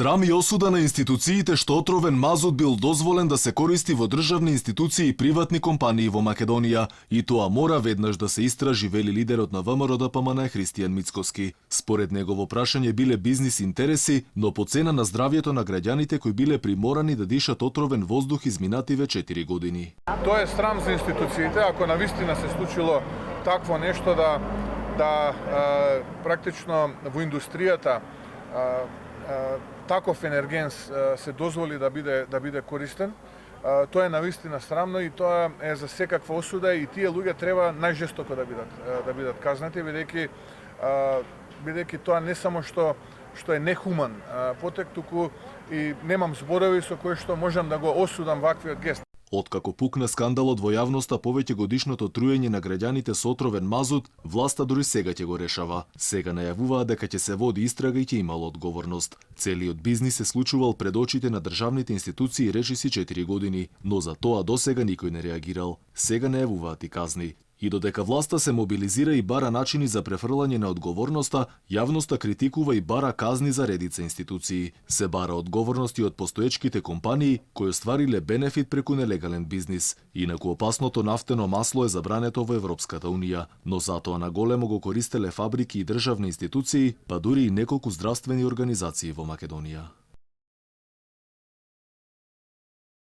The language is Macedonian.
Срам и осуда на институциите што отровен мазут бил дозволен да се користи во државни институции и приватни компании во Македонија, и тоа мора веднаш да се истражи, вели лидерот на ВМРО-ДПМН Христијан Мицкоски. Според него во прашање биле бизнис интереси, но по цена на здравјето на граѓаните кои биле приморани да дишат отровен воздух изминативе 4 години. Тоа е срам за институциите, ако навистина се случило такво нешто да практично во индустријата таков енерген се дозволи да биде користен. Тоа е навистина срамно и тоа е за секаква осуда и тие луѓе треба најжестоко да бидат казнати, бидејќи тоа не само што е нехуман потек, туку и немам зборови со кои што можам да го осудам ваквиот гест. Откако пукна скандалот во јавноста повеќе годишното труење на граѓаните со отровен мазут, власта дури сега ќе го решава. Сега најавуваат дека ќе се води истрага и ќе имало одговорност. Целиот бизнис се случувал пред очите на државните институции речиси 4 години, но за тоа досега никој не реагирал. Сега најавуваат и казни. И додека власта се мобилизира и бара начини за префрлање на одговорноста, јавноста критикува и бара казни за редица институции. Се бара одговорности од постоечките компании кои оствариле бенефит преку нелегален бизнис. Инаку опасното нафтено масло е забрането во Европската унија, но затоа на големо го користеле фабрики и државни институции, па дури и неколку здравствени организации во Македонија.